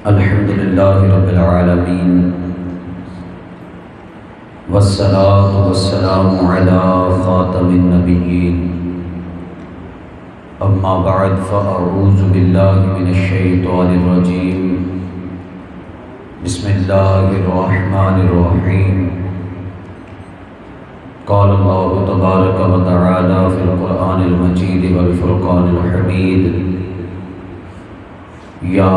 अल्हम्दुलिल्लाहि रब्बिल आलमीन वस्सलातु वस्सलामु अला ख़ातमिन नबिय्यीन अम्मा बअद फ़अऊज़ु बिल्लाहि मिनश शैतानिर रजीम बिस्मिल्लाहिर रहमानिर रहीम क़ाल अल्लाहु तबारक व तआला फ़िल क़ुरआनिल मजीद वल फ़ुरक़ानिल हमीद या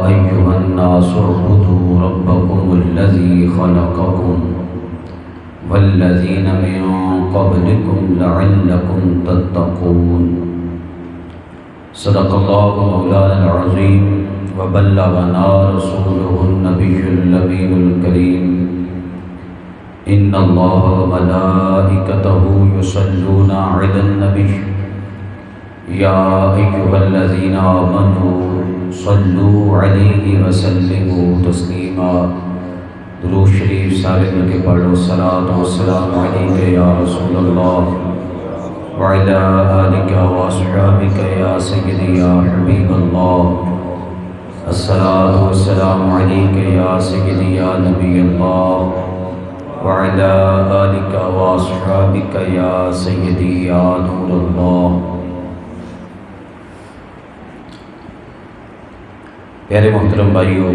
अय्युहन्नासु उअ्बुदू रब्बकुमुल्लज़ी ख़लक़कुम वल्लज़ीना मिन क़ब्लिकुम लअल्लकुम तत्तक़ून। सदक़ल्लाहु मौलाना अज़ीम व बल्लगना रसूलुहुन नबियुल अमीनुल करीम। इन्नल्लाह व मलाइकतहु युसल्लूना अलन नबी या अय्युहल्लज़ीना आमनू सल्लू अलैहि व सल्लिमू तस्लीमा। दुरूद शरीफ सारे मिलके पढ़ो। सलात व सलाम अलैका या रसूलल्लाह व अला आलिका व अस्हाबिका या सय्यदी या हबीबल्लाह। अस्सलातु वस्सलाम अलैका या सय्यदी या नबीयल्लाह व अला आलिका व अस्हाबिका या सय्यदी या नूरल्लाह। प्यारे मोहतरम भाइयों,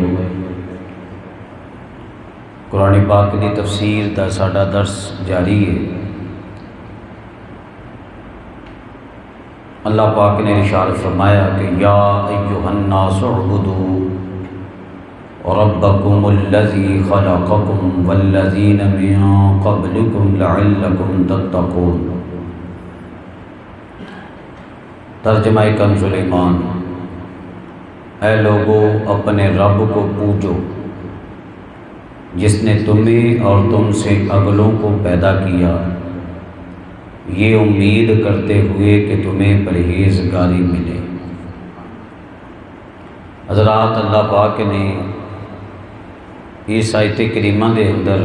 कुरान पाक की तफसीर का साडा दर्स जारी है। अल्लाह पाक ने इरशाद फरमाया कि या अय्युहन्नासु उअ्बुदू रब्बकुमुल्लज़ी ख़लक़कुम वल्लज़ीना मिन क़ब्लिकुम लअल्लकुम तत्तक़ून। तर्जुमा कंज़ुल ईमान। ऐ लोगों, अपने रब को पूजो जिसने तुम्हें और तुमसे अगलों को पैदा किया, ये उम्मीद करते हुए कि तुम्हें परहेज़गारी मिले। हज़रात, अल्लाह पाक ने इस आयत करीमा के अंदर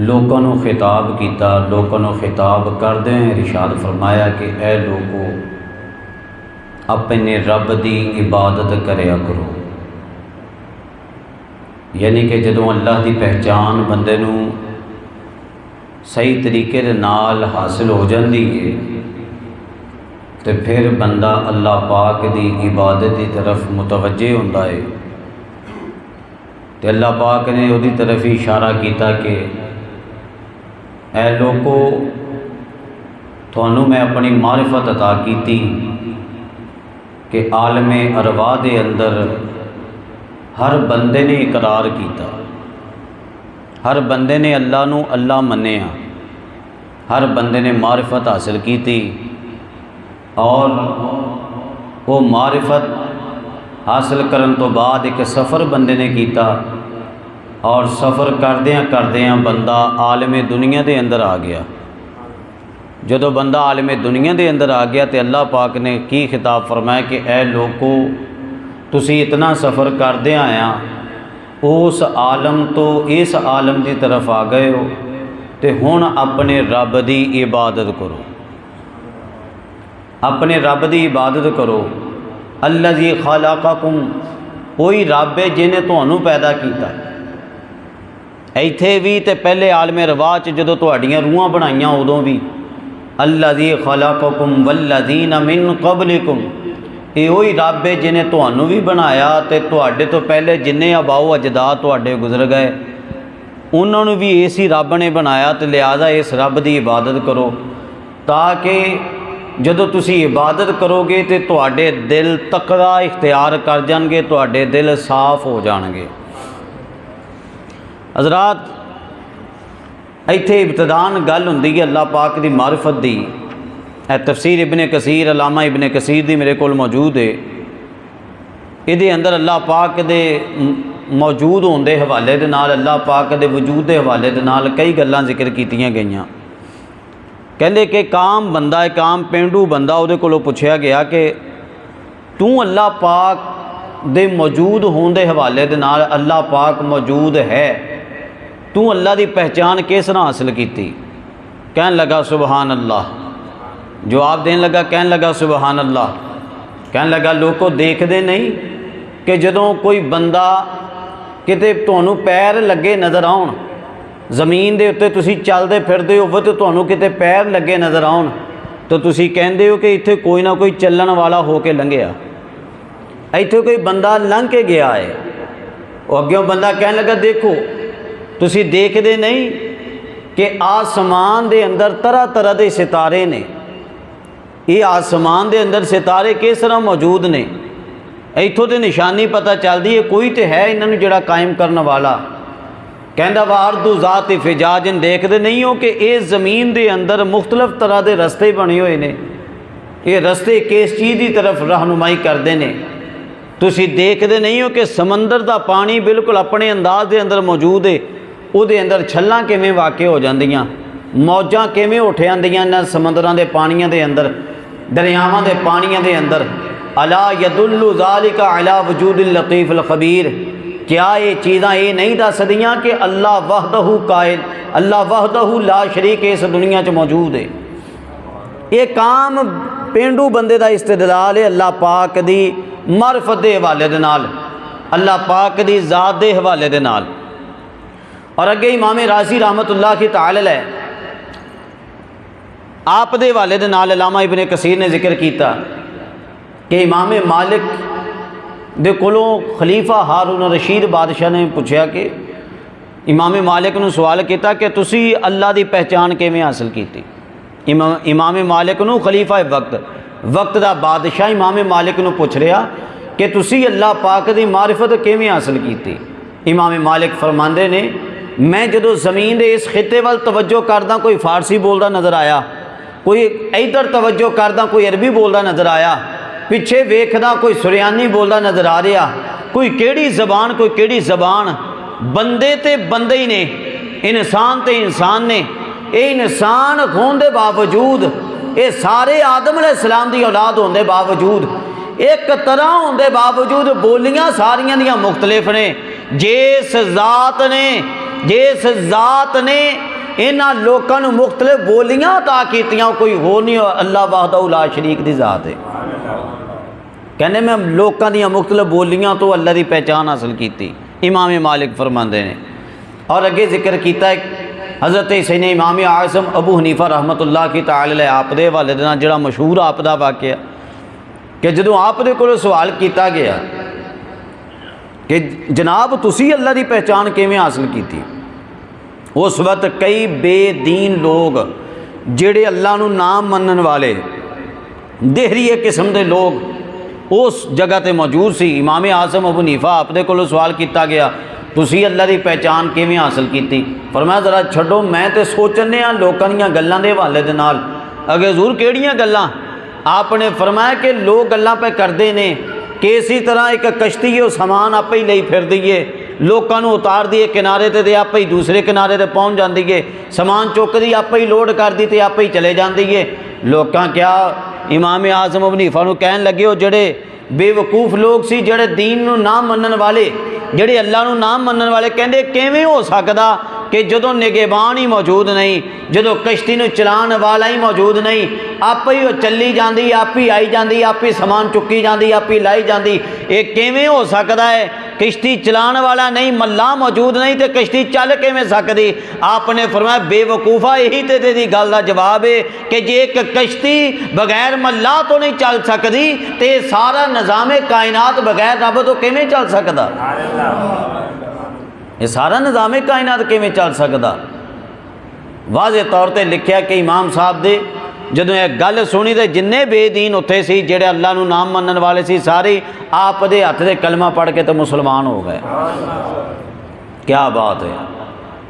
लोगों को खिताब किया। लोगों को खिताब करदे इरशाद फरमाया कि ऐ लोगों, अपने रब की इबादत करया करो। यानी कि जदों अल्लाह की पहचान बंदे नूं सही तरीके दे नाल हासिल हो जाती है तो फिर बंदा अल्लाह पाक की इबादत की तरफ मुतवज्जे होंदा है। तो अल्लाह पाक ने उहदी तरफ ही इशारा किया कि ऐ लोगों, तुहानूं मैं अपनी मारिफत अता की कि आलम अरवाह के अंदर हर बंदे ने इकरार किया, हर बंदे ने अल्लाह नूं अल्लाह मन्निया, हर बंदे ने मारिफत हासिल की और वो मारिफत हासिल करन तो बाद एक सफ़र बंदे ने किया और सफ़र करदियां करदियां बंदा आलम दुनिया के अंदर आ गया। जदों बंदा आलम दुनिया के अंदर आ गया तो अल्लाह पाक ने की खिताब फरमाया कि ऐ लोगों, तुसी इतना सफ़र करदे आया उस आलम तो इस आलम की तरफ आ गए हो तो हुण अपने रब की इबादत करो, अपने रब की इबादत करो। अल्लज़ी ख़लक़कुम, कोई रब है जिन्हें तुहानूं पैदा किया। इत्थे भी तो पहले आलम रवाह जदों तुहाड़ियां रूहां बनाईयां उदों भी अल्लज़ी ख़लक़कुम वल्लज़ीना मिन क़ब्लिकुम, ये वही रब है जिन्हें तुहानूं भी बनाया तो तुहाडे तो पहले जिन्ने आबाओ अजदाद तुहाडे गुजर गए उन्होंने भी इसी रब ने बनाया। तो लिहाजा इस रब की इबादत करो ताकि जदों तुसी इबादत करोगे तो तुहाडे दिल तकवा इख्तियार कर जाएंगे, तुहाडे दिल साफ हो जाएंगे। हज़रात, इत्थे इब्तिदान गल हुंदी है अल्लाह पाक की मारिफत की। तफसीर इबन कसीर, अलामा इबन कसीर दी मेरे को मौजूद है। ये अंदर अल्लाह पाक दे मौजूद होने के हवाले दे नाल, अल्लाह पाक दे वजूद के हवाले दे नाल कई गल्लां जिक्र कीतियां गईयां। कहते कि काम बंदा है, काम पेंडू बंदा, उहदे कोलों पुछया गया कि तू अल्लाह पाक दे मौजूद होने के हवाले दे नाल, अल्लाह पाक मौजूद है, तू अल्लाह की पहचान किस तरह हासिल की? कहन लगा सुबहान अल्लाह। जवाब देने लगा, कहन लगा सुबहान अल्लाह। कहन लगा लोगों देखते नहीं कि जदों कोई बंदा किते तुहानूं पैर लगे नज़र आउण, ज़मीन दे उत्ते तुसीं चलदे फिरदे होवो ते तुहानूं किते पैर लगे नज़र आउण तो तुसीं कहंदे हो कि इत्थे कोई ना कोई चलण वाला हो के लंघिया, इत्थे कोई बंदा लंघ के गया है। वो अग्गों बंदा कहन लगा देखो तुसीं देखदे नहीं कि आसमान दे अंदर तरह तरह के सितारे ने, ये आसमान दे अंदर सितारे किस तरह मौजूद ने, इत्थों तो निशानी पता चलती है कोई तो है इन्होंने जिहड़ा कायम करने वाला। कहंदा वारदू ज़ात फिजाजन, देखते नहीं हो कि इस ज़मीन के अंदर मुख्तलिफ तरह के रस्ते बने हुए हैं, ये रस्ते किस चीज़ की तरफ रहनुमाई करते हैं। तुसी देखते नहीं हो कि समंदर का पानी बिल्कुल अपने अंदाज के अंदर मौजूद है, उहदे अंदर छल्लां किवें वाक़ हो जांदियां, मौजां किवें उठ आंदियां इन्हां समंदरां दे पानियां दे अंदर, दरियावां दे पानियां दे अंदर। अला यदुल्लु ज़ालिका अला वजूदिल लतीफ़िल ख़बीर, क्या ये चीज़ां ये नहीं दसदियां कि अल्लाह वहदहू कायल, अल्लाह वहदहू ला शरीक इस दुनिया च मौजूद है। ये काम पेंडू बंदे का इस्तिदलाल है अल्लाह पाक दी मारिफत के हवाले दे नाल, अल्लाह पाक दी ज़ात के हवाले दे नाल। और अगे इमाम राज़ी रहमतुल्लाह तआला अलैह आप दे हवाले दे नाल अल्लामा इब्ने कसीर ने जिक्र किया कि इमाम मालिक दे कोलों खलीफा हारून रशीद बादशाह ने पूछा कि इमाम मालिक नूं सवाल किया कि तुसी अल्लाह की पहचान किवें हासिल की। इमाम मालिक नूं खलीफा वक्त दा बादशाह इमाम मालिक नूं पुछ रहा कि तुसी अल्लाह पाक की मारिफत किवें हासिल की। इमाम मालिक फरमांदे ने मैं जदों ज़मीन के इस खिते वाल तवज्जो करदा कोई फारसी बोलदा नज़र आया, कोई इधर तवज्जो करदा कोई अरबी बोलदा नज़र आया, पिछे वेखदा कोई सुरयानी बोलदा नज़र आ रहा, कोई केड़ी ज़बान कोई केड़ी ज़बान, बंदे ते बंदे ही ने, इंसान ते इंसान ने। ये इंसान होने के बावजूद, ये सारे आदम अलैहिस्सलाम की औलाद होने के बावजूद, एक तरह होने के बावजूद बोलियां सारियां दियां मुख्तलिफ ने। जिस ज़ात ने इन्हां लोकां नूं मुख्तलिफ बोलियां अता कीतियां कोई होर नहीं, अल्लाह वहदहू ला शरीक दी ज़ात है। कहने मैं लोकां दियां मुख्तलिफ बोलियां तो अल्लाह की पहचान हासिल की, इमाम मालिक फरमाते हैं। और अगे जिक्र किया हज़रत सैयदना इमाम आज़म अबू हनीफा रहमतुल्लाह तआला अलैह आप दे हवाले दे नाल जिहड़ा मशहूर आप दा वाक़या कि जदों आप दे कोलों सवाल किया गया कि जनाब तुसी अल्लाह की पहचान किवें हासिल की, उस वक्त कई बेदीन लोग जिहड़े अल्लाह नूं नाम मनन वाले देहरीए किस्म के लोग उस जगह ते मौजूद सी। इमाम आज़म अबू हनीफा आप दे कोलों सवाल किया गया तुसी अल्लाह की पहचान किवें हासिल की। फरमाया जरा छड्डो मैं तो सोचने लोगों दीयां गल्लां दे हवाले दे नाल। अगे हज़ूर किहड़ियां गल्लां? आपने फरमाया कि लोग गल्लां पे करते ने कि इसी तरह एक कश्ती है समान आपे ही लई फिर दईए, लोगों को उतार दिए किनारे ते आपे ही दूसरे किनारे ते पहुँच जाती है, समान चुकदी आपे ही लोड कर दी तो आपे ही चले जाती है। लोग क्या इमाम आज़म अबू हनीफा नूं कहन लगे हो जड़े बेवकूफ़ लोग सी, जड़े दीन नूं ना मनन वाले, जड़े अल्लाह नूं ना मनन वाले, कहंदे किवें हो सकदा कि जदों निगहबान ही मौजूद नहीं, जदों कश्ती नूं चलाने वाला ही मौजूद नहीं, आप ही वो चली जाती, आप ही आई जाती, आप ही समान चुकी जाती, आप ही लाई जाती, ये किवें हो सकता है? किश्ती चलाने वाला नहीं, मल्ला मौजूद नहीं तो कश्ती चल किवें सकदी? आपने फरमाया बेवकूफ़ा यही तो तेरी गल का जवाब है कि जे एक कश्ती बगैर मल्ला तो नहीं चल सकती तो सारा निज़ाम कायनात बगैर रब तो किवें चल सकता? ये सारा निज़ाम कायनात किवें चल सकता? वाज़े तौर पर लिखा कि इमाम साहब दे जदों यह गल सुनी तो जिन्ने बेदीन उत्थे सी जेड़े अल्लाह नूं नाम मनन वाले सी सारे आप दे हत्थ दे कलमा पढ़ के तो मुसलमान हो गए। क्या बात है।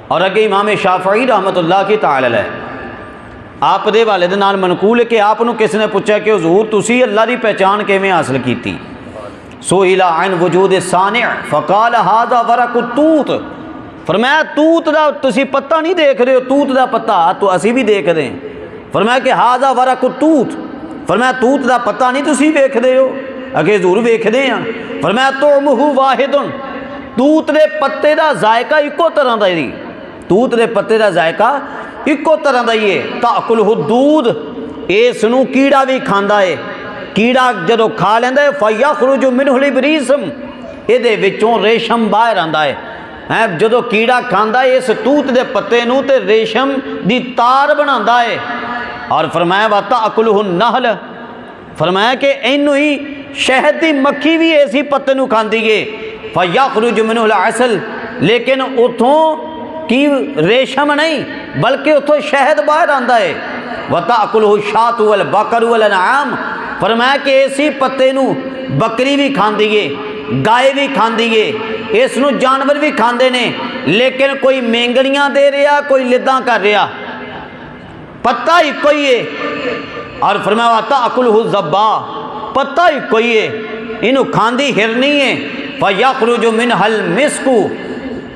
और अगे इमाम शाफई रहमतुल्लाह तआला अलैह आप दे हवाले दे नाल मनकूल है कि आप नूं किसी ने पूछा कि हुजूर तुसी अल्लाह की पहचान किवें हासिल की? सोहिला अन वजूद सानिअ फ़क़ाल हाज़ा वरक़ु तूत। फरमाया तूत दा तुसी पत्ता नहीं देख रहे हो, तूत दा पत्ता तो असी भी देख रहे हैं। फरमाया कि हाज़ा वरक़ु तूत, फरमाया तूत दा पत्ता नहीं तुसी वेखदे हो? अगे हज़ूर वेखदे हैं। फरमाया तुअमुहु वाहिदुन, तूत दे पत्ते दा जायका इको तरह दा ही, तूत दे पत्ते दा जायका इको तरह दा ही है। ताकुलहु दूध, इस नूं कीड़ा भी खांदा है, कीड़ा जदों खा लैंदा है फयखरुजु मिनहुल इब्रीसम, ये विचों रेशम बाहर आंदा है जो कीड़ा खांदा है इस तूत के पत्ते नूं ते रेशम की तार बनांदा है। और फरमाया वाता अकुलहु नहल, फरमाया कि इनू ही शहद की मक्खी भी इसी पत्ते नूं खांदी है। फयखरुज मिनहुल असल, लेकिन उतों की रेशम नहीं बल्कि उतों शहद बाहर आंदा है। वता अकुलहु शातु वल बकरु वल अनआम, फरमाया कि इसी पत्ते नूं बकरी भी खांदी है, गाय भी खांदी है, इसनूं जानवर भी खांदे ने, लेकिन कोई मेंगड़ियां दे रहा कोई लिद्दां कर रहा, पत्ता इको ही है। और फरमाया वाता अकुलहु ज़ब्बा, पत्ता इको ही है, इनू खांदी हिरनी है। फयखरुजु मिनहल मिस्कु,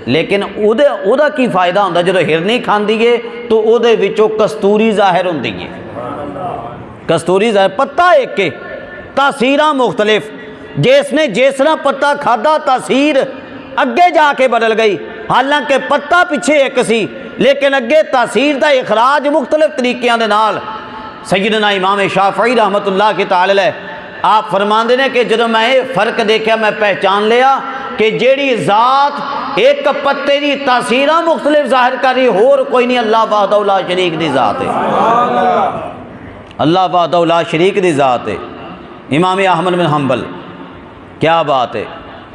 लेकिन उदा की फायदा होंदा जो हिरनी खांदी है तो उहदे विचों कस्तूरी जाहिर होंदी है। कस्तूरी जाहिर, पत्ता एक के तासीरां मुख्तलिफ, जिसने जिसना पत्ता खादा तासीर अगे जाके बदल गई। हालांकि पत्ता पिछे एक सी लेकिन अगे तासीर का इखराज मुख्तलिफ तरीकों के नाल। सैयदना इमाम शाफई रहमतुल्लाह के ताला आप फरमाते हैं कि जब मैं ये फ़र्क देखा मैं पहचान लिया कि जेड़ी ज़ात एक पत्ते की तासीरां मुख्तलिफ जाहिर कर रही होर कोई नहीं, अल्लाह वहदहु ला शरीक दी ज़ात है। अल्लाह वहदहु ला शरीक दी ज़ात है। इमाम अहमद बिन हंबल, क्या बात है,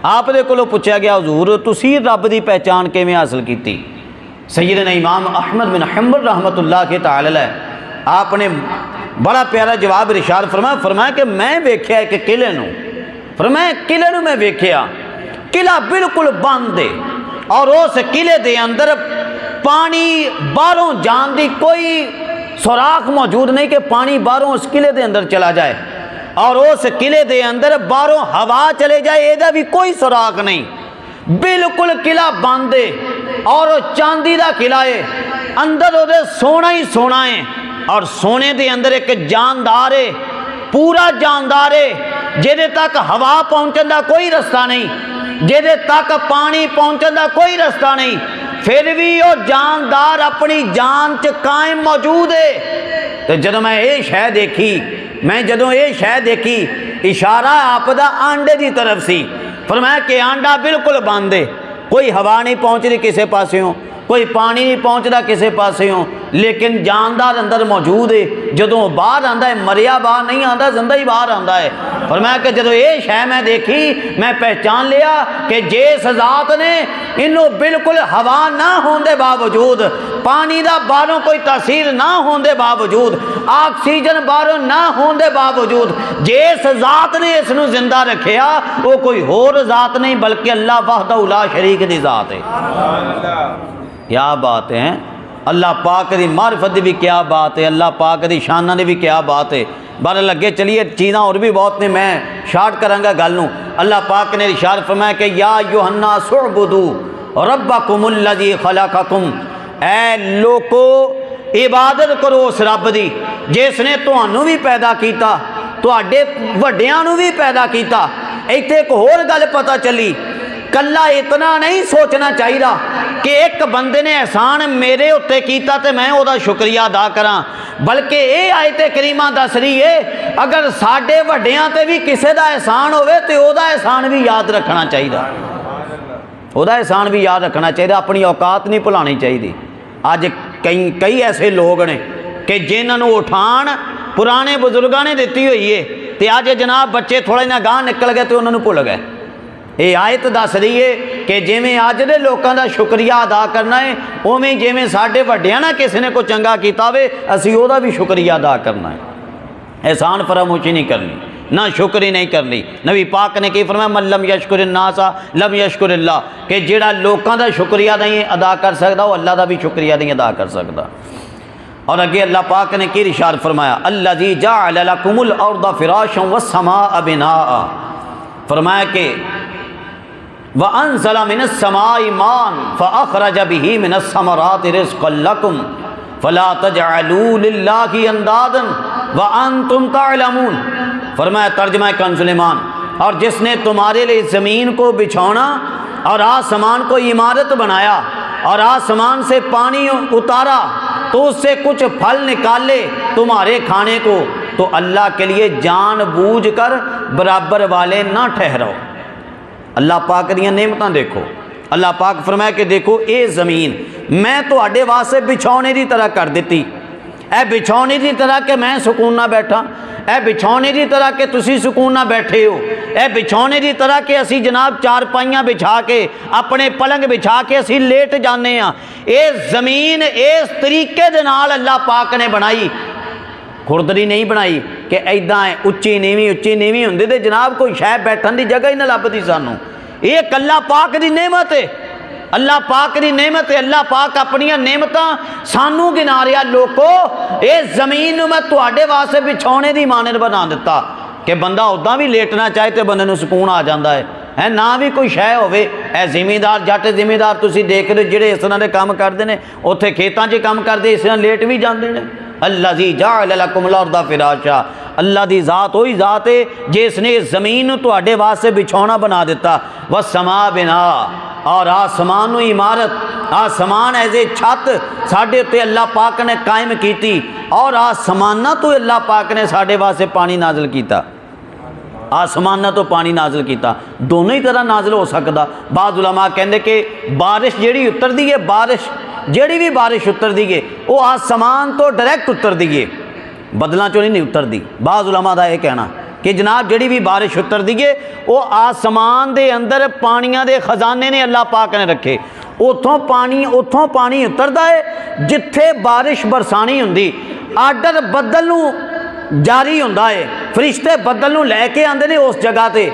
आप दे कोलों पूछा गया हुजूर तुसी रब की पहचान किवें हासिल की? सैयदना इमाम अहमद बिन हंबल रहमतुल्लाह के ताला आपने बड़ा प्यारा जवाब इरशाद फरमाया। फरमाया कि मैं वेख्या एक किले नूं, फरमाया किले नूं मैं वेख्या, किला बिल्कुल बंद है और उस किले दे अंदर पानी बाहरों जान दी कोई सुराख मौजूद नहीं कि पानी बाहरों उस किले दे अंदर चला जाए, और उस किले दे अंदर बाहरों हवा चले जाए एदा भी कोई सुराख नहीं। बिल्कुल किला बंद है और चांदी का किला है, अंदर उहदे सोना ही सोना है, और सोने के अंदर एक जानदार है, पूरा जानदार है, जिहदे तक हवा पहुँचने का कोई रास्ता नहीं, जिहदे तक पानी पहुँचने का कोई रास्ता नहीं, फिर भी वो जानदार अपनी जान च कायम मौजूद है। तो जदों मैं ये शह देखी, मैं जदों ये शह देखी, इशारा आपदा आंडे की तरफ सी। फरमाया कि आंडा बिल्कुल बंद है, कोई हवा नहीं पहुँच रही किसी पासों, कोई पानी नहीं पहुँचता किसी पासों, लेकिन जानदार अंदर मौजूद है। जदों बाहर आंदा है मरिया बाहर नहीं आता, जिंदा ही बाहर आंदा है। और मैं कि जदों ये शह मैं देखी मैं पहचान लिया कि जिस ज़ात ने इनू बिल्कुल हवा ना होने बावजूद, पानी का बाहरों कोई तासीर ना होने बावजूद, ऑक्सीजन बाहरों ना होने बावजूद जिस ज़ात ने इसनू जिंदा रखिया वो कोई होर ज़ात नहीं बल्कि अल्लाह वहदहु ला शरीक दी ज़ात है। क्या बात है, अल्लाह पाक की मारिफत की भी क्या बात है, अल्लाह पाक की शाना की भी क्या बात है। बार लगे चलिए चीज़ा और भी बहुत ने, मैं शार्ट करांगा गल नूं। अल्लाह पाक ने इरशाद फरमाया कि या युहन्नास उअबुदू रब्बकुमुल्लज़ी खलक़कुम, ऐ लोको इबादत करो उस रब की जिसने तुहानू भी पैदा किया, तुहाडे वड्डियां नू भी पैदा किया। इत्थे एक होर गल पता चली, कला इतना नहीं सोचना चाहिए कि एक बंदे ने एहसान मेरे उत्ते कीता ते मैं उसका शुक्रिया अदा करा, बल्कि ये आयत करीमा दस रही है अगर साडे वड्डियां ते भी किसी का एहसान होवे तो उसका एहसान भी याद रखना चाहिए, उसका एहसान भी याद रखना चाहिए, अपनी औकात नहीं भुलानी चाहिए। अज कई ऐसे लोग ने कि जिन्होंने उठान पुराने बजुर्गों ने दी हुई है, तो अज जनाब बच्चे थोड़ा जिहा गांह निकल गए तो उन्होंने भुल गए। ये आयत दस रही है कि जिमें अज दे लोगों का शुक्रिया अदा करना है, उवें जिमें साडे वड्डियां ना किसी ने कोई चंगा कीता होवे असीं ओहदा भी शुक्रिया अदा करना है। एहसान फरामोशी नहीं करनी, ना शुक्री नहीं करनी। नबी पाक ने की फरमाया मन लम यशकुर नासा लम यशकुरिल्लाह, कि जिहड़ा लोगों का शुक्रिया नहीं अदा कर सकता वो अल्लाह का भी शुक्रिया नहीं अदा कर सकता। और अगे अल्लाह पाक ने की इरशाद फरमाया अल्लज़ी जअल लकुमुल अर्दा फिराशन वस्समाअ बिनाअ, फरमाया कि व अनज़ला मिनस समाई मान फ़अख़रज बिही मिनस समराति रिज़क़न लकुम फ़ला तजअलू लिल्लाहि अंदादन व अंतुम तअलमून। फरमाया तर्जुमा कंज़ुल ईमान, और जिसने तुम्हारे लिए ज़मीन को बिछौना और आसमान को इमारत बनाया और आसमान से पानी उतारा तो उससे कुछ फल निकाले तुम्हारे खाने को, तो अल्लाह के लिए जानबूझकर बराबर वाले ना ठहरो। अल्लाह पाक दियां नेमतां देखो। अल्लाह पाक फरमाया कि देखो ये ज़मीन मैं तुहाडे वास्ते बिछौने की तरह कर दी। ए बिछौने की तरह कि मैं सुकून ना बैठा, ए बिछौने की तरह कि तुसी सुकून ना बैठे हो, ए बिछौने की तरह कि असी जनाब चारपाइयाँ बिछा के अपने पलंग बिछा के असी लेट जाने। ये ज़मीन इस तरीके दे नाल अल्लाह पाक ने बनाई, खुरदरी नहीं बनाई कि ऐदा है उच्ची नीवी होंदी ते जनाब कोई शायद बैठन की जगह ही ना लभदी सानू। ये अल्लाह पाक की नेमत है, अल्लाह पाक की नेमत है। अल्लाह पाक अपनिया नेमतां सानू गिना रहा, लोको ये ज़मीन मैं तुहाडे वास्ते बिछौने की मानद बना दिता कि बंदा उदा भी लेटना चाहे तो बंदे नूं सुकून आ जाता है ना भी कोई शै होवे। ए जिमीदार जट जिमीदार तुसीं देख रहे जिहड़े इस तरह के काम करते हैं, उत्थे खेतां 'च काम करते इस तरह लेट भी जाते हैं। अल्लाज़ी जअल लकुमुल अर्दा फिराशा, अल्लाह की ज़ात वही ज़ात है जिसने ज़मीन तुहाडे वास्ते बिछौना बना दिता। व समा बिना, और आसमान इमारत, आसमान एज ए छत साढ़े उत्ते अल्लाह पाक ने कायम की, और आसमाना तो अल्लाह पाक ने साढ़े वास्ते पानी नाजिल किया, आसमाना तो पानी नाजिल किया। दोनों ही तरह नाजिल हो सकता। बाद उलमा कहते कि बारिश जिहड़ी उतरदी है, बारिश जिहड़ी भी बारिश उतरदी है वो आसमान तो डायरैक्ट उतरदी है, बदलों चो नहीं उतरदी। बाद उलमा का यह कहना कि जनाब जिहड़ी भी बारिश उतरदी है वो आसमान के अंदर पानियां दे खजाने ने अल्लाह पाक ने रखे, उतों पानी उतरदा है जिथे बारिश बरसानी हुंदी। आर्डर बदल नूं जारी हुंदा है, फरिश्ते बदल नूं लैके आंदे ने उस जगह ते,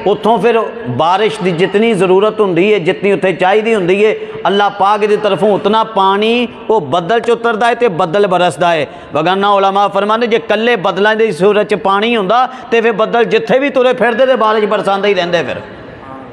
उतों फिर बारिश की जितनी ज़रूरत होंदी है, जितनी उत्थे चाहिदी होंदी है, अल्लाह पाक की तरफों उतना पानी वो बदल च उतरदा है तो बदल बरसदा है। वगाना उलमा फरमाते जे कल्ले बदलों की सूरत च पानी हुंदा तो फिर बदल जिथे भी तुरे फिरदे ते बारिश बरसांदे ही रहिंदे। फिर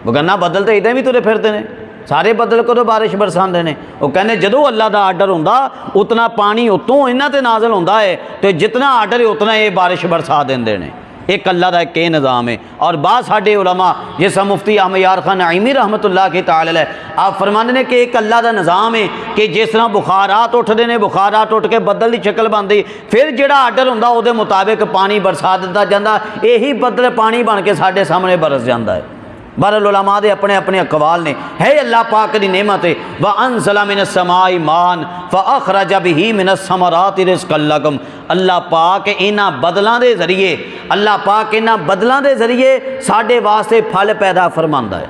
वगाना बदल तो इदां भी तुरे फिरदे ने, सारे बदल कदों बारिश बरसाते हैं। वो कहते जदों अल्लाह का आर्डर होंदा उतना पानी उतों इन्हां ते नाज़िल होंदा है, तो जितना आर्डर है उतना ये बारिश बरसा देंदे ने। एक अल्लाह का एक निज़ाम है। और बाद साढ़े उलमा जैसा मुफ्ती अहमद यार खान नईमी रहमतुल्लाह की ताला आप फरमाते हैं कि एक अल्लाह का निज़ाम है कि जिस तरह बुखारात उठते हैं, बुखारात उठ के बदल की शक्ल बनती, फिर जोड़ा आर्डर होंदा उहदे मुताबिक पानी बरसा दिता जाता, यही बदल पानी बन के साढ़े सामने बरस जाता है। बहरहाल उलमा दे अपने अपने अकवाल ने। है अल्लाह पाक की नेमत है। व अनज़ला मिनस समाई मान फ़अख़रज बिही मिनस समराति रिज़्क़न लकुम, अल्लाह पाक इन्हां बदलों के जरिए, अल्लाह पाक इन्हां बदलों के जरिए साढ़े वास्ते फल पैदा फरमांदा है,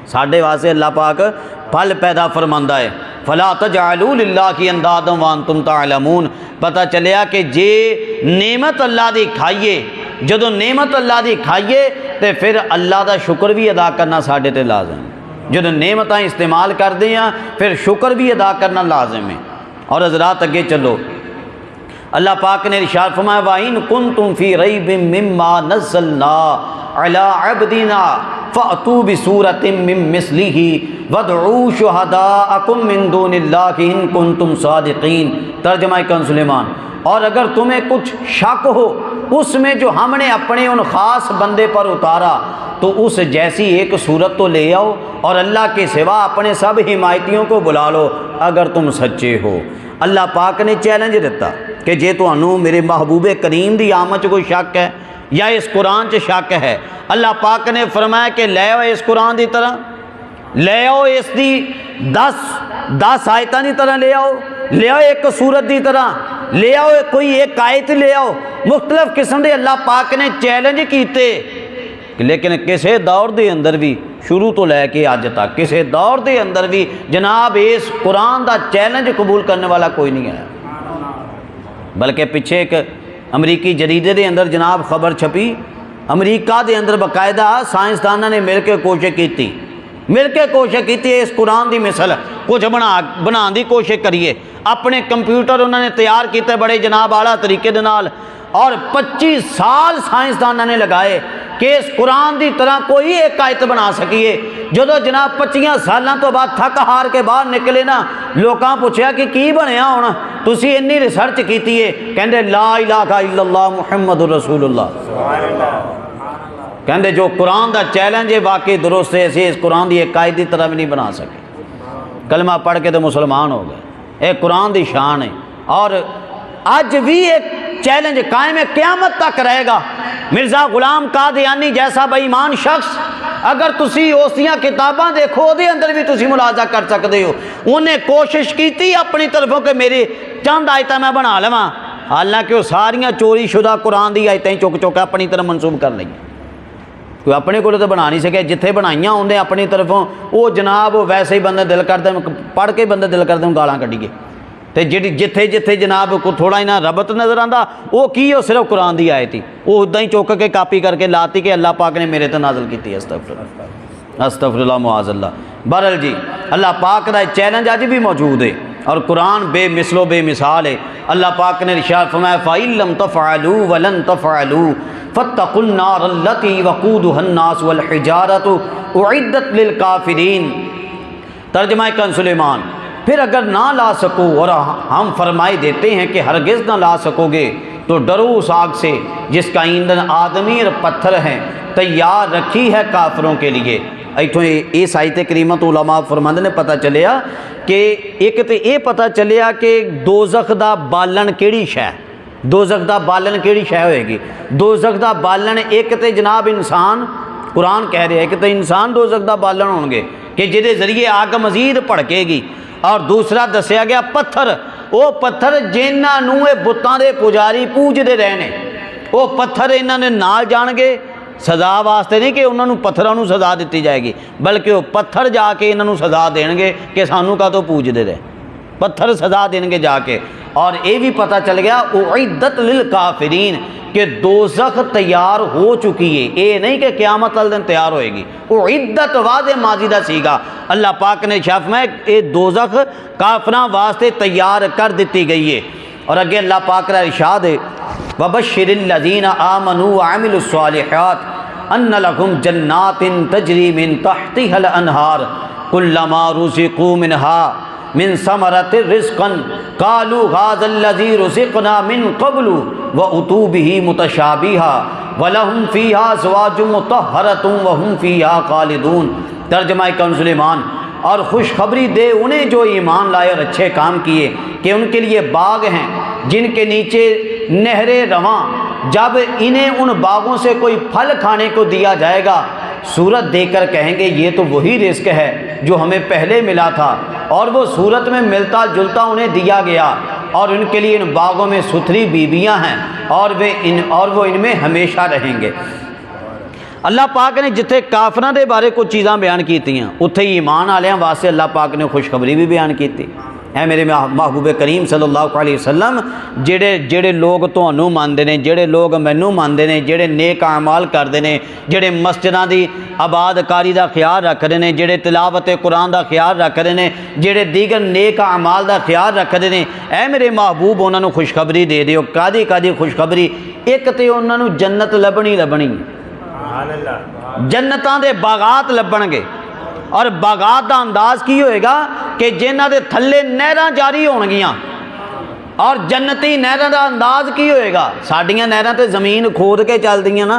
साढ़े वास्ते अल्लाह पाक फल पैदा फरमांदा है। फला तजअलू लिल्लाहि अंदादन व अंतुम तअलमून, पता चलिया कि जे नेमत अल्लाह की खाइए, जदों नेमत अल्लाह की खाइए तो फिर अल्लाह का शुक्र भी अदा करना साढ़े ते लाजम है। जदों नेमतां इस्तेमाल करते हैं फिर शुक्र भी अदा करना लाजम है। और हज़रात अगे चलो, अल्लाह पाक ने इरशाद फरमाया वाइन कुंतुम फी रैबिम मिम्मा नज़्ज़लना अला अब्दिना फ़अतू बिसूरतिम मिन मिस्लिही वदऊ शुहदाअकुम मिन दूनिल्लाहि इन कुंतुम सादिकीन। तर्जुमा कंज़ सुलेमान। और अगर तुम्हें कुछ शक हो उसमें जो हमने अपने उन ख़ास बंदे पर उतारा तो उस जैसी एक सूरत तो ले आओ और अल्लाह के सिवा अपने सब हिमायतियों को बुला लो अगर तुम सच्चे हो। अल्लाह पाक ने चैलेंज दिता कि जे तुहानू मेरे महबूबे करीम की आमद च कोई शक है या इस कुरान च शक है, अल्लाह पाक ने फरमाया कि ले आओ इस कुरान की तरह, ले आओ इसकी 10 आयतां की तरह ले आओ एक सूरत की तरह ले आओ, कोई एक आयत ले आओ। मुख्तलिफ किस्म के अल्लाह पाक ने चैलेंज किए, लेकिन किसी दौर के अंदर भी शुरू तो लैके अज तक किसी दौर के अंदर भी जनाब इस कुरान का चैलेंज कबूल करने वाला कोई नहीं है। बल्कि पिछे एक अमरीकी जरीदे के अंदर जनाब खबर छपी, अमरीका के अंदर बाकायदा साइंसदानों ने मिल के कोशिश की इस कुरान की मिसल कुछ बना की कोशिश करिए। अपने कंप्यूटर उन्होंने तैयार किए बड़े जनाब आला तरीके दे नाल, और 25 साल साइंसदानों ने लगाए कि इस कुरान की तरह कोई एक आयत बना सकीए। जो जनाब 25 सालों तो बाद थक हार के बाहर निकले ना, लोगों पूछा कि की बनया हुण, तुसी इन्नी रिसर्च की है, कहते ला इलाहा इल्लल्लाह मुहम्मदुर रसूलुल्लाह। कहते जो कुरान का चैलेंज है वाकई दुरुस्त है, असीं इस कुरान की एक आयत की तरह भी नहीं बना सके। कलमा पढ़ के तो मुसलमान हो गए। ये कुरान की शान है। और अज भी एक चैलेंज कायम क़यामत तक रहेगा। मिर्ज़ा गुलाम कादियानी जैसा बेईमान शख्स अगर तुसी उसदियां किताबां देखो उहदे अंदर भी तुसी मुलाजा कर सकते हो, उन्हें कोशिश की अपनी तरफों कि मेरी चंद आयतां मैं बना लवां, हालांकि वह सारियां चोरी शुदा कुरान दी आयतां चुक चुक अपनी तरफ मनसूब कर लई, कोई अपने को तो बना नहीं सके, जिथे बनाइयां उन्हें अपनी तरफों वो जनाब वैसे ही बंदा दिल करता पढ़ के बंदा दिल करता गालां कढ़ीए, तो जी जिथे जिथे जनाब को थोड़ा इन्ना रबत नज़र आता वो की वो सिर्फ कुरान की आयत ही वो उदा ही चुक के कापी करके लाती कि अल्लाह पाक ने मेरे तो नाजल की। अस्तगफिरुल्लाह मुआज़ल्लाह। बहरहाल जी अल्लाह पाक का चैलेंज अज भी मौजूद है और कुरान बेमिसलो बेमिसाल है। अल्लाह पाक ने इरशाद फरमाया फ़इल्लम तफ़अलू वलन तफ़अलू फत्तकुन नार अल्लती वक़ूदुहन्नास वल हिजारतु उइद्दत लिल काफिरीन। तर्जमा कंज़ सुलेमान, फिर अगर ना ला सको और हम फरमाए देते हैं कि हरगिज़ ना ला सकोगे तो डरो उस आग से जिसका ईंधन आदमी और पत्थर हैं, तैयार रखी है काफरों के लिए। इतों इस आयत करीमा तो उलमा फरमांदे ने पता चलिया कि एक तो ये पता चलिया कि दोज़ख दा बालन केड़ी शै, दोज़ख दा बालन केड़ी शै होएगी। दोज़ख दा बालन एक तो जनाब इंसान, कुरान कह रहा है कि तो इंसान दोज़ख दा बालन होंगे कि जिहदे जरिए आग मजीद भड़केगी, और दूसरा दसिया गया पत्थर, वो पत्थर जिन्होंने बुतों के पुजारी पूजते रहे ने, वो पत्थर इन्होंने नाल जाणगे सज़ा वास्ते नहीं कि उन्होंने पत्थरों को सज़ा दी जाएगी, बल्कि वो पत्थर जाके इन्होंने सज़ा देंगे कि सानू का तो पूजते रहे, पत्थर सज़ा देंगे जाके। और ये भी पता चल गया उइद्दत लिल काफिरीन कि दोज़ख तैयार हो चुकी है, ये नहीं कि क़यामत वाले दिन तैयार होएगी। उइद्दत वाज़े माज़ी दा सीगा, अल्लाह पाक ने शफ में ये दोज़ख काफिरां वास्ते तैयार कर दी गई है। और अगे अल्लाह पाक का इरशाद है वबश्शिरिल लज़ीना आमनू व अमिलुस सालिहात अन्न लहुम जन्नातिन तजरी मिन तहतिहल अनहार कुल्लमा रुज़िक़ू मिनहा मिन समरतिर रिज़्क़न क़ालू हाज़ल्लज़ी रुज़िक़ना मिन क़ब्लु व उतू बिही मुतशाबिहा व लहुम फ़ीहा अज़वाजुम मुतहहरतुम व हुम फ़ीहा ख़ालिदून। तर्जमा कंज़ सुलेमान, और खुशखबरी दे उन्हें जो ईमान लाए और अच्छे काम किए कि उनके लिए बाग हैं जिनके नीचे नहरें रवां, जब इन्हें उन बागों से कोई फल खाने को दिया जाएगा सूरत देकर कहेंगे ये तो वही रिस्क है जो हमें पहले मिला था, और वो सूरत में मिलता जुलता उन्हें दिया गया, और उनके लिए इन बागों में सुथरी बीबियां हैं और वो इनमें हमेशा रहेंगे। अल्लाह पाक ने जिथे काफिरां दे बारे कुछ चीज़ां बयान कीतियां उत्थे ईमान वालियां वास्ते अल्लाह पाक ने खुशखबरी भी बयान की है। मेरे महबूब करीम सल्लल्लाहु अलैहि वसल्लम जेड़े लोग तुहानू मानते हैं, जेड़े लोग मैनू मानते हैं, जेड़े नेक अमाल करते हैं, जेड़े मस्जिदां दी आबादकारी का ख्याल रखते हैं, जेड़े तिलावत कुरान का ख्याल रखते हैं, जेड़े दीगर नेक अमाल का ख्याल रखते हैं, ऐ मेरे महबूब उन्होंने खुशखबरी दे दिओ। कादी कादी खुशखबरी, एक तो उन्होंने जन्नत लभनी लभनी, जन्नतां दे बागात लभणगे, और बागात का अंदाज की होएगा कि जिन्हां दे थल्ले नहरां जारी होणगियां, और जन्नती नहरां का अंदाज की होएगा। साडियां नहरां ते ज़मीन खोद के चलदियां ना,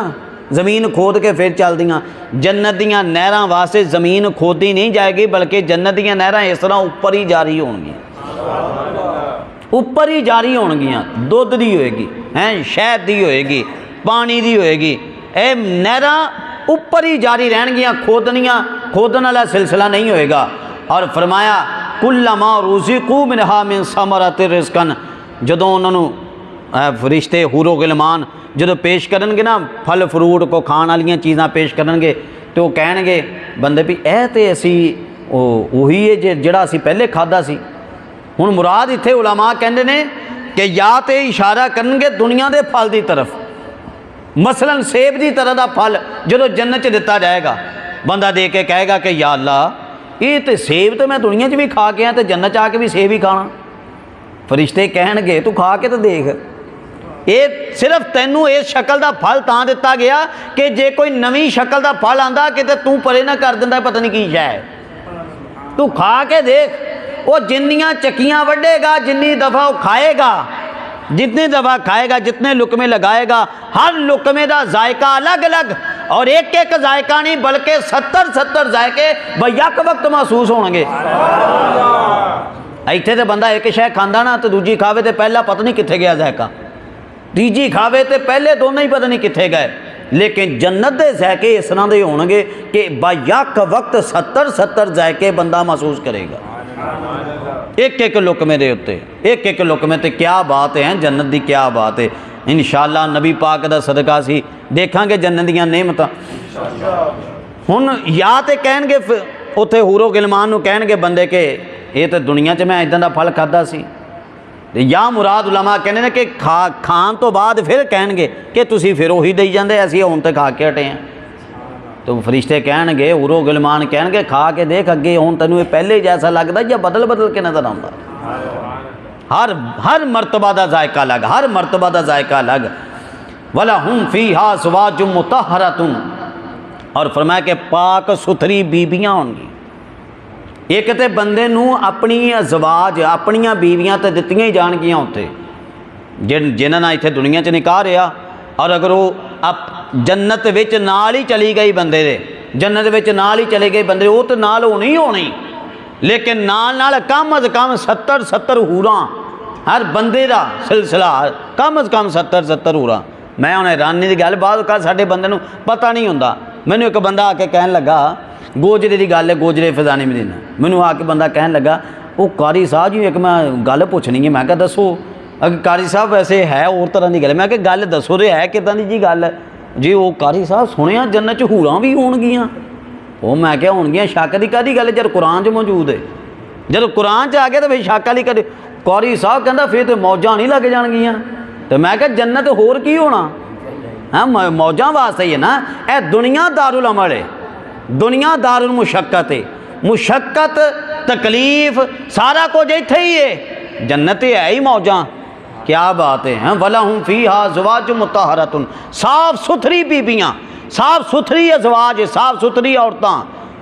ज़मीन खोद के फिर चलदियां, जन्नत दियां नहरां वास्ते ज़मीन खोदी नहीं जाएगी, बल्कि जन्नत दियां नहरां इस तरह उपर ही जारी होणगियां, उपर ही जारी होणगियां। दुध दी होएगी हैं, शहद दी होएगी, पानी दी होएगी, ए नहरां उपर ही जारी रहनगियां, खोदन वाला सिलसिला नहीं होएगा। और फरमाया कुल्लमा रुज़िक़ू मिनहा मिन समरतिर रिज़्क़न, जदों उन्होंने फरिश्ते हूरो गिलमान जो पेश करनगे ना फल फ्रूट को खाण वालियां चीज़ां पेश करनगे, तो वो कहणगे बंदे भी ए ते असी उही है जिहड़ा असी पहले खादा सी। हुण मुराद इत्थे उलमा कहंदे ने कि या तो इशारा करनगे दुनिया के फल की तरफ, मसलन सेब की तरह का फल जो जन्नत च दिता जाएगा, बंदा दे के कहेगा कि या अल्लाह ये तो सेब तो मैं दुनिया च भी खा के आया, तो जन्नत च आके भी सेब ही खाना। फरिश्ते कहणगे तू खा के तो देख, ये सिर्फ तेनू इस शक्ल का फल तां दिता गया कि जे कोई नवी शक्ल का फल आंदा कि तू परे ना कर दिंदा, पता नहीं की शै है, तू खा के देख। वो जिन्नियां चक्कियां वड्डेगा, जिन्नी दफ़ा वो खाएगा, जितनी दफ़ा खाएगा, जितने लुकमे लगाएगा, हर लुकमे का जायका अलग अलग, और एक एक जायका नहीं बल्कि 70 जायके बयक वक्त महसूस होंगे। इत्थे तो बंदा एक शै खांदा ना तो दूजी खावे तो पहला पता नहीं कित्थे गया जायका, तीजी खावे तो पहले दोनों ही पता नहीं कित्थे गए। लेकिन जन्नत के जायके इस तरह के होणगे कि बायक वक्त 70-70 जायके बंदा महसूस करेगा एक एक लुकमे के उत्ते, एक एक लुकमे। तो क्या बात है जन्नत की, क्या बात है। इंशाअल्लाह नबी पाक का सदका सी देखांगे जन्नत दीयां नेमतां। हुण या तो कहणगे उत्थे हूरो गिलमान नूं कहणगे बंदे के ये तो दुनिया च मैं इदां दा फल खादा सी, या मुराद उलमा कहते हैं कि खाण तो बाद फिर कहणगे कि तुसीं फिर उही दई जांदे, असीं हुण ते खा के हटे हैं। तो फरिश्ते कहणगे हूरो गिलमान कहणगे खा के देख अगे हुण तैनूं पहले जैसा लगदा या बदल बदल के नज़र आउंदा। हर मरतबा का जायका अलग, हर मरतबा का जायका अलग। वलहुम फीहा अज़वाजुम मुतहहरतुन, और फरमाया कि पाक सुथरी बीबियाँ होंगी। एक तो बंदे नूं अपनी अज़वाज अपनियां बीवियां तो दित्तियां ही जाणगियां उत्थे जिन्हां नाल इत्थे दुनिया च निकाह रहा, और अगर वो जन्नत विच नाल ही चली गई बंदे दे, जन्नत विच नाल ही चली गई बंदे वो तो नाल होनी ही होनी। लेकिन नाल नाल कम अज़ कम 70-70 हूरां हर बंदे का सिलसिला, कम अज़ कम 70-70 हूरां। मैं हुण हैरानी की गल बाद का साडे बंदे नूं पता नहीं हुंदा। मैनूं एक बंदा आके कहन लगा, गोजरे की गल है, गोजरे फिजानी मदीना, मैनूं आके बंदा कहन लगा वो कारी साहब जी एक मैं गल पुछनी है। मैं कहा दसो। अगर कारी साहब वैसे है और तरह की गल, मैं कहा गल दसो तो है किदां दी जी गल जी। वो कारी साहब सुनिया जन्नत च हूरां भी होणगियां। वो मैं क्या होणगियां, शक की काहदी गल जब कुरान च मौजूद है। जब कुरान च आ गया तो फिर शक वाली कद। कारी साहब कहता फिर तो मौजां नहीं लग जाणगियां। तो मैं कहा जन्नत होर की होना है, मौजां वास्ते ही है ना। यह दुनिया दारुल अमल है, दुनिया दारुल मुशक्कत है। मुशक्कत तकलीफ सारा कुछ इत्थे ही है, जन्नत है ही मौजां। क्या बात है। वलहुम फीहा अज़वाजुम मुतहहरतुन, साफ सुथरी बीबियाँ, साफ सुथरी अज़वाज, साफ सुथरी औरतां।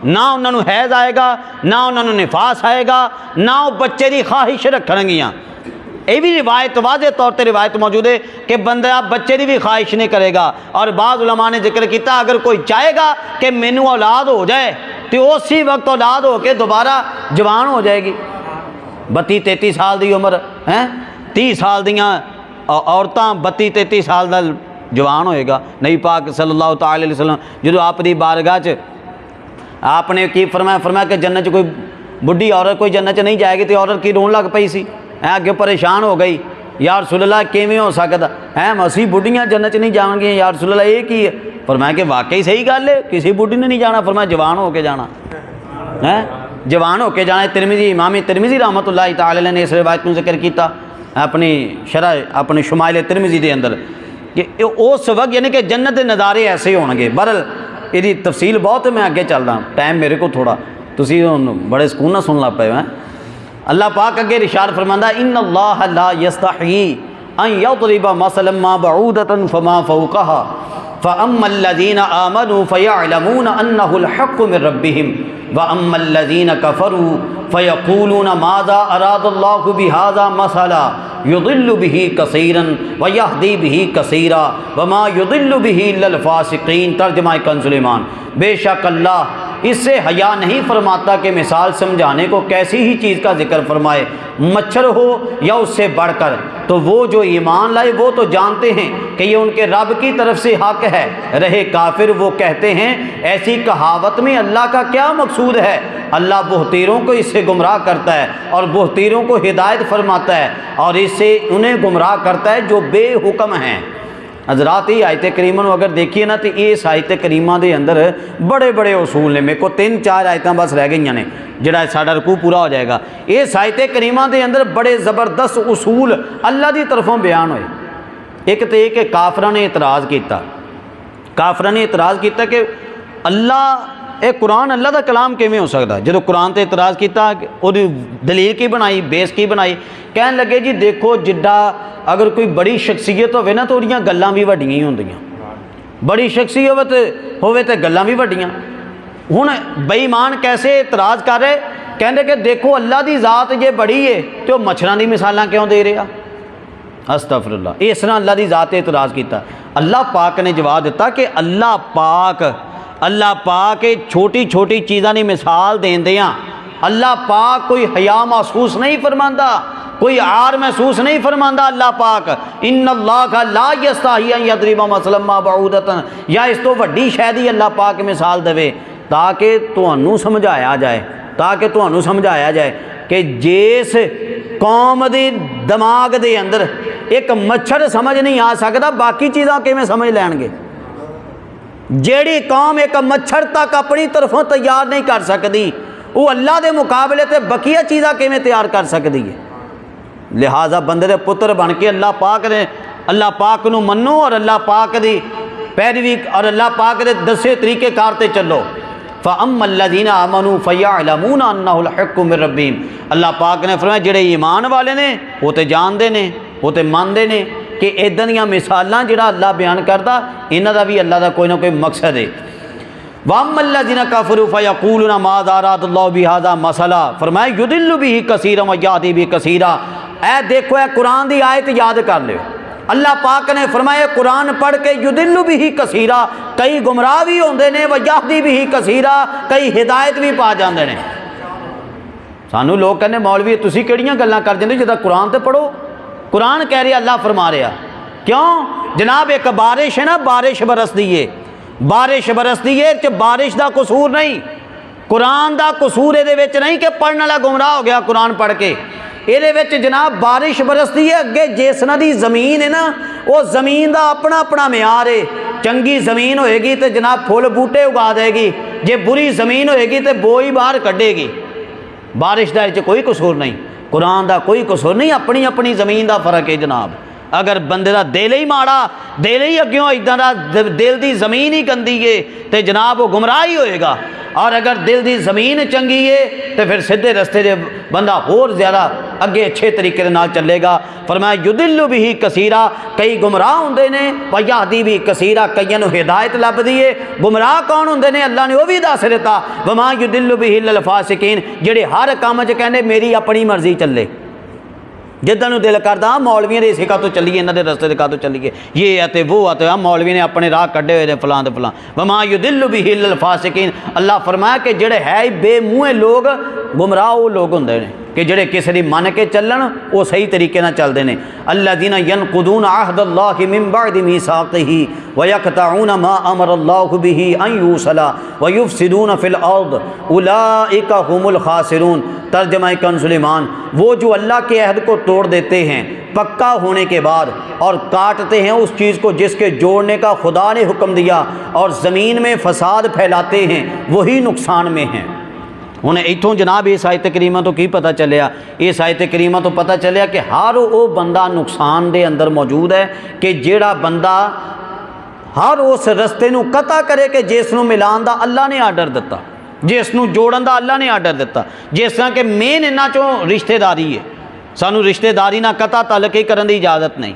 ना उन्होंने हैज़ आएगा, ना उन्होंने निफास आएगा, ना वो बच्चे की ख्वाहिश रखणगियां। ये भी रिवायत वाज़े तौर पर रिवायत मौजूद है कि बंदा बच्चे की भी ख्वाहिश नहीं करेगा। और बाज़ उलमा ने जिक्र किया अगर कोई चाहेगा कि मैनू औलाद हो जाए तो उसी वक्त औलाद हो के दोबारा जवान हो जाएगी। 32-33 साल की उम्र है, 30 साल दियाँ औरतां 32-33 साल का जवान होएगा। नबी पाक सल्लल्लाहु अलैहि वसल्लम जो आपकी बारगाह च आपने की फरमाया, फरमाया कि जन्नत कोई बुढ़ी औरत कोई जन्नत नहीं जाएगी। तो औरत की रोन लग पई सी, अगे परेशान हो गई, या रसूलल्लाह किवें हो सकता है, असीं बुढ़ियां जन्नत नहीं जाएंगे या रसूलल्लाह ये की है। फरमाया कि वाकई सही गल है, किसी बुढ़ी ने नहीं जाना। फरमाया जवान होके जाना है, जवान होके जाना। तिरमिज़ी इमाम तिरमिज़ी रहमतुल्लाह तआला ने इस रिवायत में जिक्र किया अपनी शरह अपने शुमाइल तिरमिज़ी के अंदर कि उस वक्त यानी कि जन्नत के नज़ारे ऐसे होंगे। बहरल यदी तफसील बहुत मैं अगे चलदा, टाइम मेरे को थोड़ा, तुसीं बड़े सुकून नाल सुन लग पे हैं। अल्लाह पाक अगे इरशाद फरमांदा इन्नल्लाह ला यस्तही अन यदरिबा मसलन मा बऊदतन फमा फौकहा फ़अम्मल्लज़ीना आमनू फ़यअलमून अन्नहुल हक़्क़ु मिन रब्बिहिम व अम्मल्लज़ीना कफ़रू फ़यक़ूलून माज़ा अरादल्लाहु बिहाज़ा मसला युदिल्लु बिही कसीरन व यहदी बिही कसीरा व मा युदिल्लु बिही इल्लल फ़ासिक़ीन। तर्जुमा कंज़ुल ईमान। बेशक अल्लाह इससे हया नहीं फरमाता कि मिसाल समझाने को कैसी ही चीज़ का जिक्र फरमाए, मच्छर हो या उससे बढ़कर। तो वो जो ईमान लाए वो तो जानते हैं कि ये उनके रब की तरफ से हक है। रहे काफिर वो कहते हैं ऐसी कहावत में अल्लाह का क्या मकसूद है। अल्लाह बहुतीरों को इससे गुमराह करता है और बहुतीरों को हिदायत फरमाता है और इससे उन्हें गुमराह करता है जो बेहुक्म हैं। हज़रात ही आयत करीमा अगर देखिए ना तो इस आयत करीमा के अंदर बड़े बड़े उसूल ने। मेरे को 3-4 आयतां बस रह गई ने जोड़ा साडा रकू पूरा हो जाएगा। इस आयत करीमा के अंदर बड़े ज़बरदस्त उसूल अल्लाह की तरफों बयान होए। एक तो यह कि काफरां ने इतराज़ किया, काफरां ने इतराज़ किया कि अल्लाह ये कुरान अल्लाह का कलाम किवें हो सकता। जो कुरान ते इतराज़ किया उहदी दलील की बनाई, बेस की बनाई। कहन लगे जी देखो जिड्डा अगर कोई बड़ी शख्सियत होवे ना तो उहदियां गल्लां भी वड्डियां ही होंदियां, बड़ी शख्सियत होवे तो गल्लां भी वड्डियां। हुण बेईमान कैसे इतराज़ कर रहे, कहंदे कि देखो अल्लाह की ज़ात जे बड़ी है तो मच्छरां दी मिसालां क्यों दे रहा। अस्तगफिरुल्लाह। इस तरह अल्लाह की ज़ात ते इतराज़ किया। अल्लाह पाक ने जवाब दिता कि अल्लाह पाक छोटी छोटी चीज़ों की मिसाल देंदियां अल्लाह पाक कोई हया महसूस नहीं फरमांदा, कोई आर महसूस नहीं फरमांदा अल्लाह पाक। इन्नल्लाह ला यस्ताही अन यदरिबा मसलन मा बऊदतन, या इस तो वड्डी शै दी अल्लाह पाक मिसाल देवे ताकि तुहानू समझाया जाए, ताकि तुहानू समझाया जाए कि जिस कौम दे दिमाग दे अंदर एक मच्छर समझ नहीं आ सकता, बाकी चीज़ां किवें समझ लैणगे। जेड़ी कौम एक मच्छर तक अपनी तरफों तैयार नहीं कर सकती, वो अल्लाह के मुकाबले ते बकिया चीज़ां किवें तैयार कर सकती है। लिहाजा बंदे दे पुत्र बन के अल्लाह पाक नू मनो और अल्लाह पाक दी पैरवी और अल्लाह पाक दे दसे तरीक़ेकार ते चलो। फ़अम्मल्लज़ीना आमनू फ़यअलमूना अन्नहुल हक़्क़ु मिर रब्बिहिम, अल्लाह पाक ने फरमाया जेड़े ईमान वाले ने वो तो जानते ने, वो तो मानते ने कि इदां दीयां मिसालां जिहड़ा अल्लाह बयान करदा इन्हां दा भी अल्लाह दा कोई ना कोई मकसद है। वअम्मल्लज़ीना कफ़रू फ़यक़ूलूना माज़ा अरादल्लाहु बिहाज़ा मसला, फरमाया युदिल्लु बिही कसीरन व यहदी बिही कसीरा। ऐ देखो ऐ कुरान की आयत याद कर लो, अल्लाह पाक ने फरमाया कुरान पढ़ के युदिल्लु बिही कसीरा, कई गुमराह भी होंदे ने, व यहदी बिही कसीरा, कई हिदायत भी पा जाते हैं। सानू लोग कहने मौलवी तुसीं किहड़ियां गल्लां कर जांदे, जिद्दां कुरान तो पढ़ो। कुरान कह रहा अल्लाह फरमा रहा, क्यों जनाब एक बारिश है ना, बारिश बरसदी है, बारिश बरसदी है, बारिश का कसूर नहीं, कुरान का कसूर ये नहीं कि पढ़ने वाला गुमराह हो गया कुरान पढ़ के। ये जनाब बारिश बरसदी है, अगे जिसना दी जमीन है ना, वो जमीन का अपना अपना म्यार है। चंगी जमीन होएगी तो जनाब फुल बूटे उगा देगी, जे बुरी जमीन होएगी तो बोई बाहर कढ़ेगी। बारिश का कोई कसूर नहीं, कुरान का कोई कसूर नहीं, अपनी अपनी जमीन का फर्क है जनाब। अगर बंदे का दिल ही माड़ा, दिल ही अग्यों इदां दा दिल की जमीन ही गंदी है तो जनाब वो गुमराह ही होएगा, और अगर दिल की जमीन चंगी है तो फिर सीधे रस्ते से बंदा होर ज़्यादा अगे अच्छे तरीके नाल चलेगा। फरमाया युदिल्लु बिही कसीरा, कई गुमराह होंदे ने, व यहदी भी कसीरा, कईयां नूं हिदायत लभदी है। गुमराह कौन होंदे ने अल्लाह ने वह भी दस दिता, वमा युदिल्लु बिही इल्लल फासिकीन, जिहड़े हर काम च कहंदे मेरी अपनी मर्जी चले, जिद्दां नूं दिल करदा मौलवियों के इसे का तो चलीए, इन्हां दे रस्ते ते का तो चलीए, ये है तो वो है तो मौलवी ने अपने राह कढ़े हुए फलां तो फलां। वमा युदिल्लु बिही इल्लल फासिकीन, अल्लाह फरमाया कि जेड़े है बेमूहे लोग गुमराह वो लोग होंदे ने कि जेड़े किसी दी मन के चलन वो सही तरीके नाल चलदे ने। अल्लज़ीना यनकुदूना अहदल्लाहि मिन बअदि मीसाक़िही व यक़तऊना मा अमरल्लाहु बिही अन यूसला व युफ़सिदूना फ़िल अर्द उलाइका हुमुल खासिरून। तर्जमा कंज़ सुलेमान, वो जो अल्लाह के अहद को तोड़ देते हैं पक्का होने के बाद और काटते हैं उस चीज़ को जिसके जोड़ने का खुदा ने हुक्म दिया और ज़मीन में फसाद फैलाते हैं, वही नुकसान में हैं। हुण इत्थों जनाब इस आयत करीमा तो की पता चलिया, इस आयत करीमा तो पता चलिया कि हर वो बंदा नुकसान दे अंदर मौजूद है कि जेड़ा बंदा हर उस रस्ते नूं कता करे कि जिस नूं मिलान दा अल्लाह ने आर्डर दिता, जिस नूं जोड़न दा अल्लाह ने आर्डर दिता। जिस तरह कि मेन इन्हां चों रिश्तेदारी है, सानू रिश्तेदारी ना कता ताल्लुकी करने की इजाज़त नहीं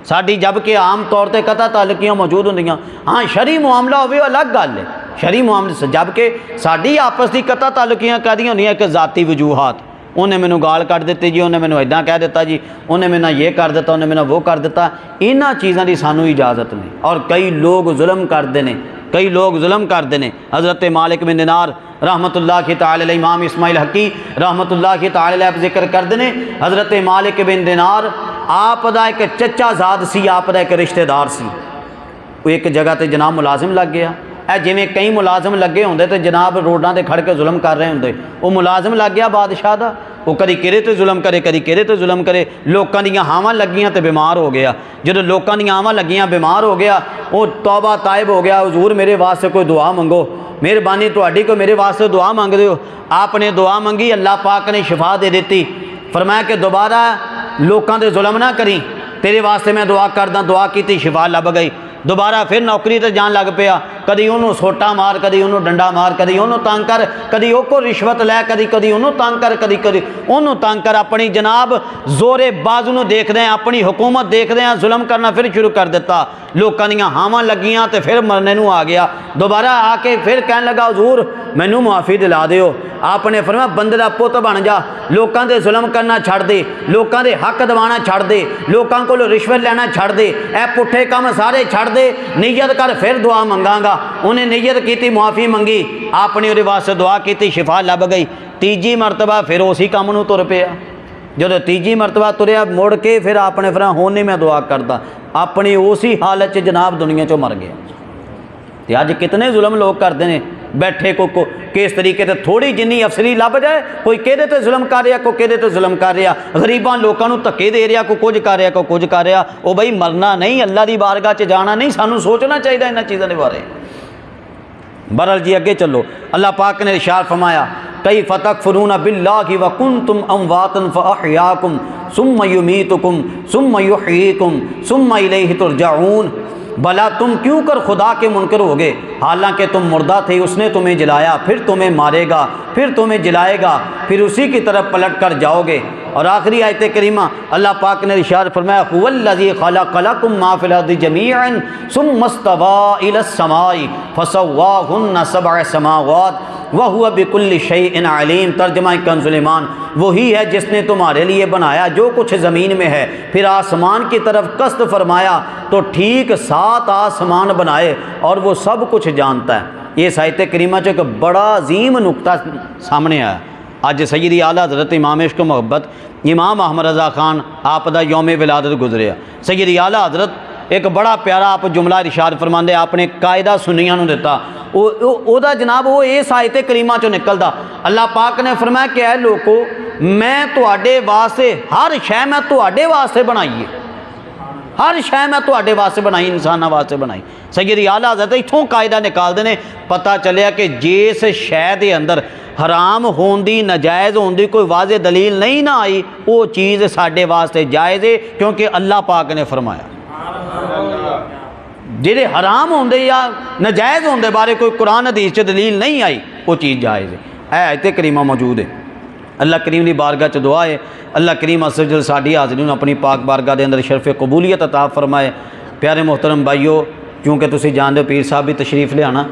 साड़ी, जबकि आम तौर पर कता ताल्लुकियाँ मौजूद होंदियां। हाँ शरी मामला होवे अलग गल है, शरी मामले जबकि साड़ी आपस की कता ताल्लुकियाँ कहदियां होंदियां एक जाती वजूहात, उन्हें मैनू गाल कट दी जी, उन्हें मैनू इदां कह दिता जी, उन्हें मैंने ये कर दिता, उन्हें मैंने वो कर दिता। इन्हां चीज़ों की सानू इजाज़त नहीं। और कई लोग जुल्म करते हैं, कई लोग जुल्म करते हैं। हज़रत मालिक बिन दिनार रहमतुल्लाहि तआला अलैह, इमाम इस्माइल हकी रहमतुल्लाहि तआला अलैह जिक्र करते हैं। हज़रत मालिक बिन दिनार आप दा एक चचा जाद सी, आप दा एक रिश्तेदार सी। वो एक जगह ते जनाब मुलाजिम लग गया, जिमें कई मुलाजिम लगे होंदे तो जनाब रोडां ते खड़ के जुल्म कर रहे होंदे। वो मुलाजिम लग गया बादशाह दा, वो कदी किरे तो जुल्म करे, कदी किरे तो जुल्म करे। लोगों दी हावां लगियां तो बीमार हो गया। जो लोगों दी हावां लगियां बीमार हो गया, वो तौबा तायब हो गया, हुजूर मेरे वास्ते कोई दुआ मंगो, मेहरबानी तुहाडी कोई मेरे वास्ते दुआ मंगदे हो। आपने दुआ मंगी, अल्लाह पाक ने शिफा दे दी। फरमाया कि दोबारा लोगों के जुल्म ना करी, तेरे वास्ते मैं दुआ करदा। दुआ की, शिफा लभ गई। दोबारा फिर नौकरी ते जान लग पिया, कदी उन्होंने सोटा मार, कदी उन्होंने डंडा मार, कदी उन्होंने तंग कर, कदी वो को रिश्वत लै, कदी कदी उन्होंने तंग कर, कदी कदी उन्होंने तंग कर। अपनी जनाब जोरे बाजू नूं देखदे अपनी हुकूमत देखदे जुल्म करना फिर शुरू कर दिता। लोगों दी हावां लगियां तो फिर मरने नूं आ गया। दोबारा आके फिर कहन लगा हुजूर मैनू मुआफ़ी दिला दिओ। आपने फरमाया बंदे दा पुत बन जा, लोगों के जुल्म करना छड़ दे, लोगों के हक दवाना छड़ दे, लोगों को रिश्वत लेना छड़ दे, ए पुठे काम सारे छड़ दे, नीयत कर फिर दुआ मंगांगा। उन्हें नीयत की, मुआफ़ी मंगी, आपने उहदे वास्ते दुआ की, शिफा लभ गई। तीजी मरतबा फिर उसी काम नूं तुर पिया। जो तीजी मरतबा तुरया मुड़ के फिर आपने फिर हुण नहीं मैं दुआ करता, अपनी उसी हालत च जनाब दुनिया चो मर गया। तो अज कितने जुल्म लोग करते हैं, बैठे को किस तरीके से थोड़ी जिन्नी अफसरी लभ जाए, कोई कहदे ते जुल्म कर रहा, कोई कहदे ते जुल्म कर रहा, गरीबों लोगों को धक्के दे रहा, कोई कुछ कर रहा, कोई कुछ कर रहा। वो बई मरना नहीं, अल्लाह की बारगाह च जाना नहीं, सानू सोचना चाहिए इन्हां चीज़ों के बारे। बहरहाल जी अगे चलो, अल्लाह पाक ने इरशाद फरमाया कई फतकफुरून बिल्लाहि व कुंतुम अमवातन फअहयाकुम सुम्मा युमीतुकुम सुम्मा युहयीकुम सुम्मा इलैहि तुरजाऊन। भला तुम क्यों कर खुदा के मुनकर हो गए, हालांकि तुम मुर्दा थे, उसने तुम्हें जलाया, फिर तुम्हें मारेगा, फिर तुम्हें जलाएगा, फिर उसी की तरफ पलट कर जाओगे। और आखिरी आयत करीमा अल्लाह पाक ने इरशाद फरमाया हुवल्लज़ी खलक़लकुम मा फिल अर्दि जमीअन सुम्मा इस्तवा इलस समाई फसव्वाहुन्ना सबअ समावात व हुवा बिकुल्लि शैइन अलीम। तर्जुमा कंज़ुल ईमान, वही है जिसने तुम्हारे लिए बनाया जो कुछ ज़मीन में है, फिर आसमान की तरफ कस्त फरमाया तो ठीक 7 आसमान बनाए और वो सब कुछ जानता है। ये साहित्य करीमा चो एक बड़ा अजीम नुक्ता सामने आया। अज सैयदी आला हज़रत इमाम इश्क मोहब्बत इमाम अहमद रज़ा खान आप दा यौम विलादत गुजरिया। सैयदी आला हज़रत एक बड़ा प्यारा आप जुमला इरशाद फरमाते, आपने कायदा सुन्नियां नूं दिता, ओदा जनाब वो इस आयत करीमा चो निकलदा। अल्लाह पाक ने फरमाया कि ऐ लोको मैं तुहाडे वास्ते हर शै मैं तुहाडे वास्ते बनाई है, हर शै मैं तुहाडे वास्ते बनाई, इंसानां वास्ते बनाई। सैयदी आला हज़रत इत्थों कायदा निकालते हैं, पता चलिया कि जिस शै दे अंदर हराम होने की नाजायज़ होने की कोई वाज़े दलील नहीं ना आई, वो चीज़ साडे वास्ते जायज़ है, क्योंकि अल्लाह पाक ने फरमाया। जिहड़े हराम होंदे या नाजायज़ होंदे बारे कोई कुरान हदीस च दलील नहीं आई, वो चीज़ जायज़ है। आयत करीमा मौजूद है। अल्लाह करीम की बारगाह च दुआ है, अल्लाह करीम असल साडी हाज़री नूं अपनी पाक बारगाह के अंदर शरफ़ कबूलियत अता फरमाए। प्यारे मोहतरम भाईओ, क्योंकि तुसीं जानदे हो पीर साहब भी तशरीफ़ लियाना